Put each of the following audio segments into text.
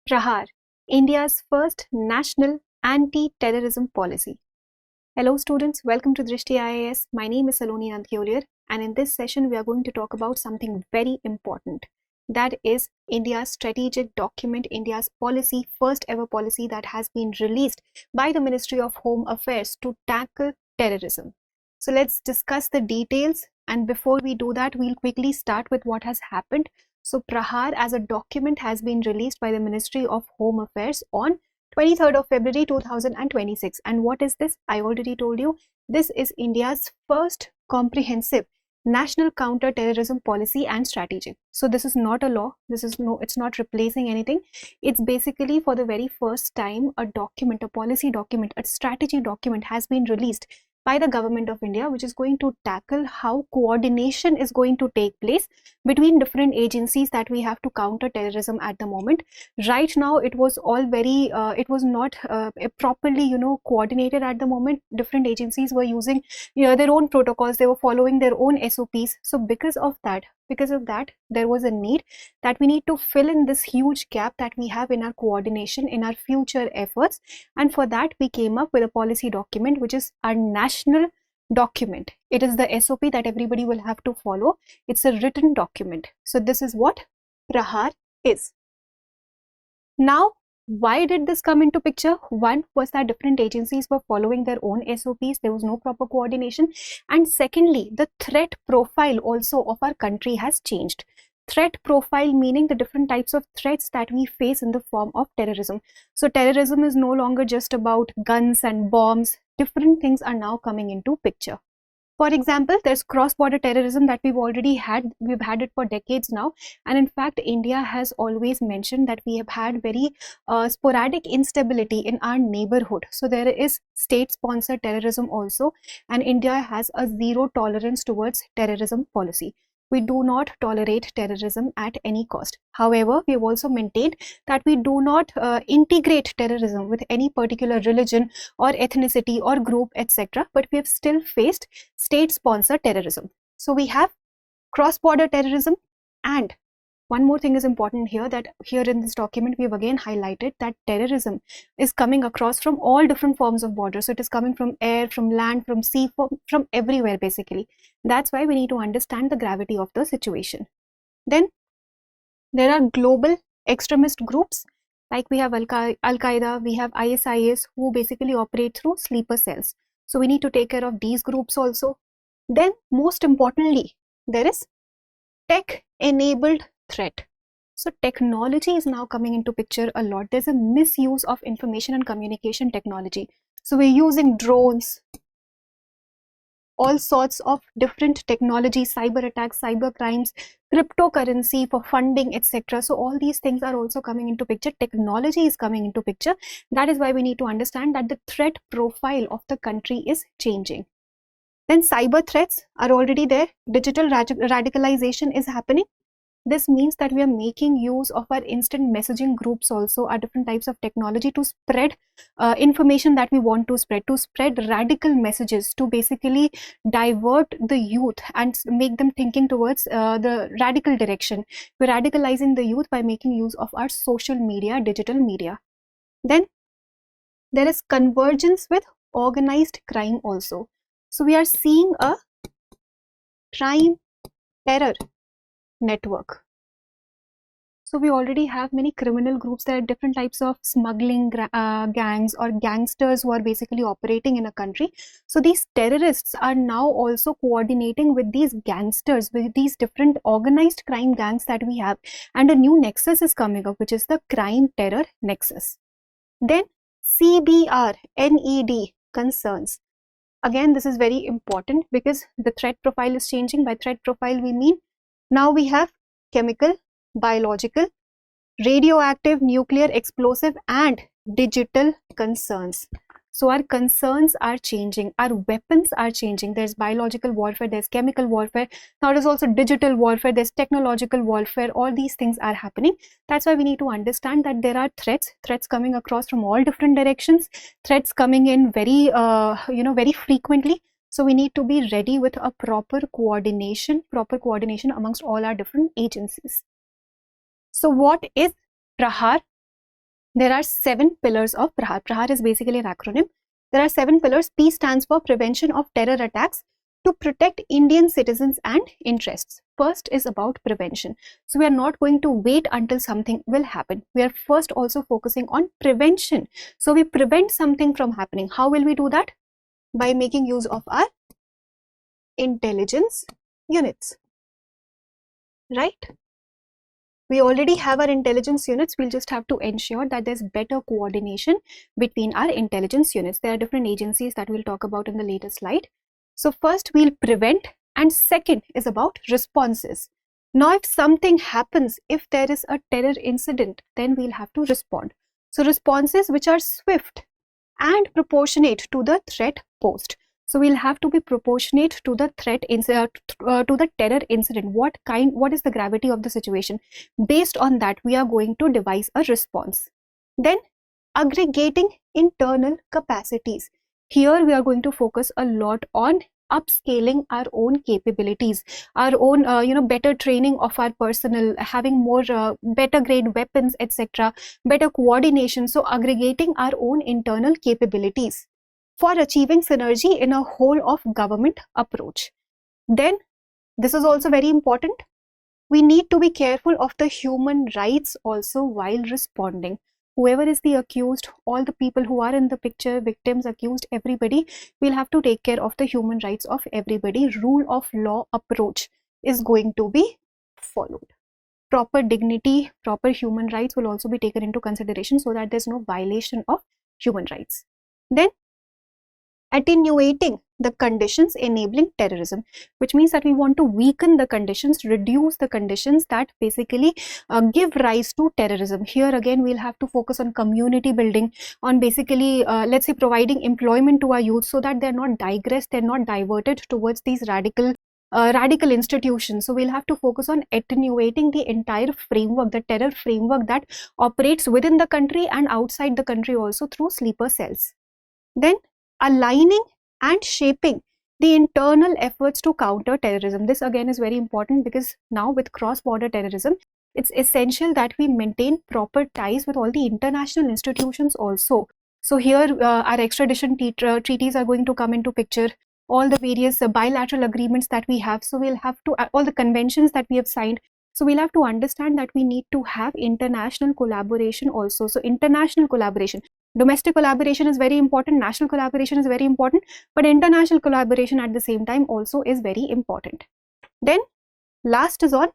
Prahaar, India's first national anti-terrorism policy. Hello students, welcome to Drishti IAS. My name is Saloni Nanthiolier, and in this session we are going to talk about something very important. That is India's strategic document, India's policy, first ever policy that has been released by the Ministry of Home Affairs to tackle terrorism. So let's discuss the details, and before we do that, we'll quickly start with what has happened. So Prahaar as a document has been released by the Ministry of Home Affairs on 23rd of February 2026. And what is this? I already told you, this is India's first comprehensive national counter-terrorism policy and strategy. So this is not a law, it's not replacing anything. It's basically for the very first time a document, a policy document, a strategy document has been released by the government of India, which is going to tackle how coordination is going to take place between different agencies that we have to counter terrorism at the moment. Right now, it was all very, it was not properly, coordinated at the moment. Different agencies were using their own protocols, they were following their own SOPs. So because of that, there was a need that we need to fill in this huge gap that we have in our coordination, in our future efforts. And for that, we came up with a policy document, which is our national document. It is the SOP that everybody will have to follow. It's a written document. So this is what Prahaar is. Now, why did this come into picture? One was that different agencies were following their own SOPs. There was no proper coordination. And secondly, the threat profile also of our country has changed. Threat profile meaning the different types of threats that we face in the form of terrorism. So terrorism is no longer just about guns and bombs. Different things are now coming into picture. For example, there's cross-border terrorism that we've had it for decades now. And in fact, India has always mentioned that we have had very sporadic instability in our neighborhood. So there is state-sponsored terrorism also, and India has a zero tolerance towards terrorism policy. We do not tolerate terrorism at any cost. However, we have also maintained that we do not integrate terrorism with any particular religion or ethnicity or group, etc. But we have still faced state-sponsored terrorism. So we have cross-border terrorism, and one more thing is important here, that here in this document we have again highlighted that terrorism is coming across from all different forms of borders. So it is coming from air, from land, from sea, from everywhere basically. That's why we need to understand the gravity of the situation. Then there are global extremist groups, like we have Al-Qaeda, we have ISIS, who basically operate through sleeper cells. So we need to take care of these groups also. Then most importantly, there is tech-enabled threat. So technology is now coming into picture a lot. There's a misuse of information and communication technology. So we're using drones, all sorts of different technology, cyber attacks, cyber crimes, cryptocurrency for funding, etc. So all these things are also coming into picture. Technology is coming into picture. That is why we need to understand that the threat profile of the country is changing. Then cyber threats are already there. Digital radicalization is happening. This means that we are making use of our instant messaging groups also, our different types of technology to spread information that we want to spread radical messages, to basically divert the youth and make them thinking towards the radical direction. We're radicalizing the youth by making use of our social media, digital media. Then there is convergence with organized crime also. So we are seeing a crime terror network. So we already have many criminal groups. There are different types of smuggling gangs or gangsters who are basically operating in a country. So these terrorists are now also coordinating with these gangsters, with these different organized crime gangs that we have. And a new nexus is coming up, which is the crime terror nexus. Then CBR, NED, concerns. Again, this is very important because the threat profile is changing. By threat profile, we mean now we have chemical, biological, radioactive, nuclear, explosive, and digital concerns. So our concerns are changing, our weapons are changing. There's biological warfare, there's chemical warfare, now there's also digital warfare, there's technological warfare. All these things are happening. That's why we need to understand that there are threats coming across from all different directions, threats coming in very very frequently. So we need to be ready with a proper coordination amongst all our different agencies. So what is Prahaar? There are 7 pillars of Prahaar. Prahaar is basically an acronym. There are 7 pillars. P stands for prevention of terror attacks to protect Indian citizens and interests. First is about prevention. So we are not going to wait until something will happen. We are first also focusing on prevention. So we prevent something from happening. How will we do that? By making use of our intelligence units, right? We already have our intelligence units. We'll just have to ensure that there's better coordination between our intelligence units. There are different agencies that we'll talk about in the later slide. So first we'll prevent, and second is about responses. Now if something happens, if there is a terror incident, then we'll have to respond. So responses which are swift and proportionate to the threat posed. So we'll have to be proportionate to the threat to the terror incident. What is the gravity of the situation? Based on that, we are going to devise a response. Then aggregating internal capacities. Here we are going to focus a lot on upscaling our own capabilities, our own better training of our personnel, having more better grade weapons, etc., better coordination. So aggregating our own internal capabilities for achieving synergy in a whole of government approach. Then this is also very important. We need to be careful of the human rights also while responding. Whoever is the accused, all the people who are in the picture, victims, accused, everybody, we'll have to take care of the human rights of everybody. Rule of law approach is going to be followed. Proper dignity, proper human rights will also be taken into consideration so that there's no violation of human rights. Then attenuating the conditions enabling terrorism, which means that we want to weaken the conditions, reduce the conditions that basically give rise to terrorism. Here again we'll have to focus on community building, on basically let's say providing employment to our youth so that they're not digressed, they're not diverted towards these radical institutions. So we'll have to focus on attenuating the entire framework, the terror framework that operates within the country and outside the country also through sleeper cells. Then aligning and shaping the internal efforts to counter terrorism. This again is very important because now with cross-border terrorism, it's essential that we maintain proper ties with all the international institutions also. So here our extradition treaties are going to come into picture, all the various bilateral agreements that we have. So we'll have to, all the conventions that we have signed. So we'll have to understand that we need to have international collaboration also. So international collaboration. Domestic collaboration is very important, national collaboration is very important, but international collaboration at the same time also is very important. Then last is on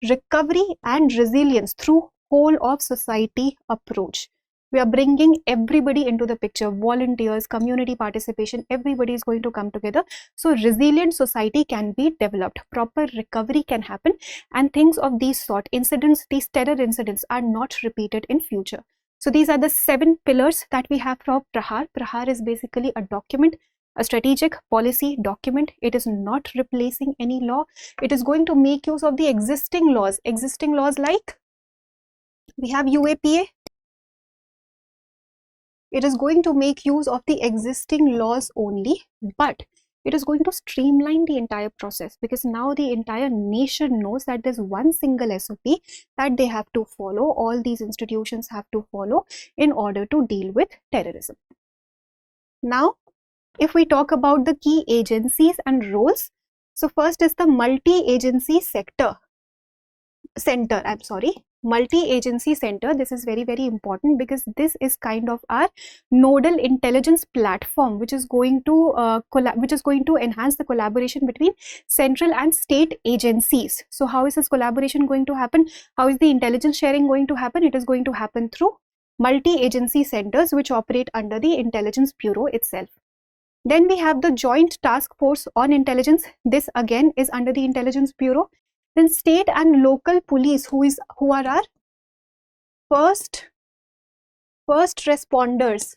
recovery and resilience through whole of society approach. We are bringing everybody into the picture, volunteers, community participation, everybody is going to come together. So resilient society can be developed, proper recovery can happen, and things of these sort, incidents, these terror incidents are not repeated in future. So these are the 7 pillars that we have for Prahaar. Prahaar is basically a document, a strategic policy document. It is not replacing any law. It is going to make use of the existing laws like we have UAPA. It is going to make use of the existing laws only, but it is going to streamline the entire process because now the entire nation knows that there's one single SOP that they have to follow, all these institutions have to follow in order to deal with terrorism. Now, if we talk about the key agencies and roles, so first is the multi-agency multi-agency center. This is very, very important because this is kind of our nodal intelligence platform, which is going to enhance the collaboration between central and state agencies. So how is this collaboration going to happen? How is the intelligence sharing going to happen? It is going to happen through multi-agency centers which operate under the Intelligence Bureau itself. Then we have the Joint Task Force on Intelligence. This again is under the Intelligence Bureau. Then state and local police, who are our first responders.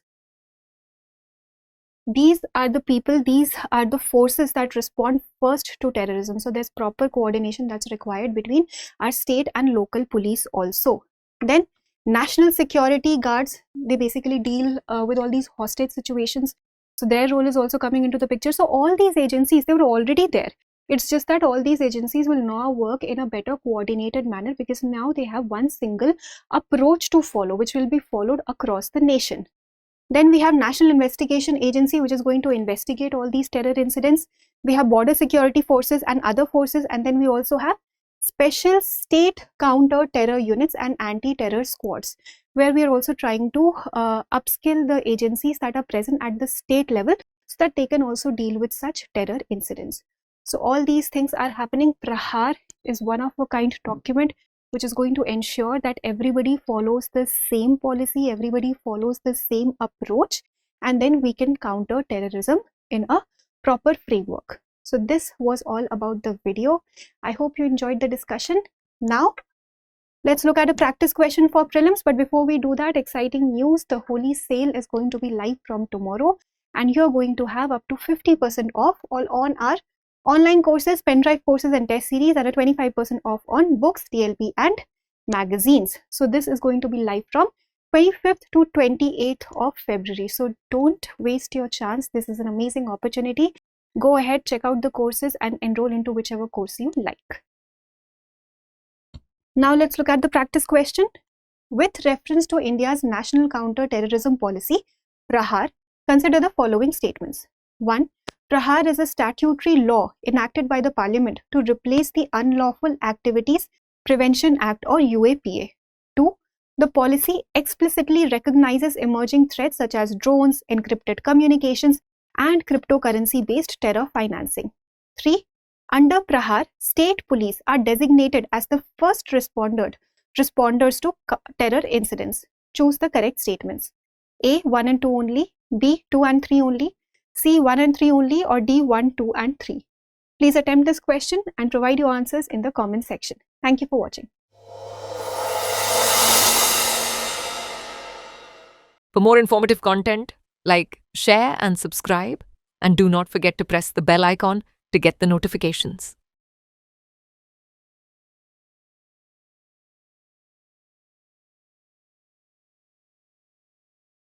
These are the people, these are the forces that respond first to terrorism. So there's proper coordination that's required between our state and local police also. Then national security guards, they basically deal with all these hostage situations. So their role is also coming into the picture. So all these agencies, they were already there. It's just that all these agencies will now work in a better coordinated manner because now they have one single approach to follow, which will be followed across the nation. Then we have National Investigation Agency, which is going to investigate all these terror incidents. We have border security forces and other forces, and then we also have special state counter-terror units and anti-terror squads, where we are also trying to upskill the agencies that are present at the state level so that they can also deal with such terror incidents. So all these things are happening. Prahaar is one of a kind document which is going to ensure that everybody follows the same policy, everybody follows the same approach, and then we can counter terrorism in a proper framework. So this was all about the video. I hope you enjoyed the discussion. Now, let's look at a practice question for prelims. But before we do that, exciting news, the Holi sale is going to be live from tomorrow, and you're going to have up to 50% off all on our online courses, pen drive courses and test series, and a 25% off on books, TLP and magazines. So this is going to be live from 25th to 28th of February. So don't waste your chance. This is an amazing opportunity. Go ahead, check out the courses and enroll into whichever course you like. Now let's look at the practice question. With reference to India's national counter-terrorism policy, Prahaar, consider the following statements. 1. Prahaar is a statutory law enacted by the Parliament to replace the Unlawful Activities Prevention Act or UAPA. 2. The policy explicitly recognizes emerging threats such as drones, encrypted communications, and cryptocurrency-based terror financing. 3. Under Prahaar, state police are designated as the first responders to terror incidents. Choose the correct statements. A. 1 and 2 only, B. 2 and 3 only, C. 1 and 3 only, or D. 1, 2 and 3. Please attempt this question and provide your answers in the comment section. Thank you for watching. For more informative content, like, share and subscribe, and do not forget to press the bell icon to get the notifications.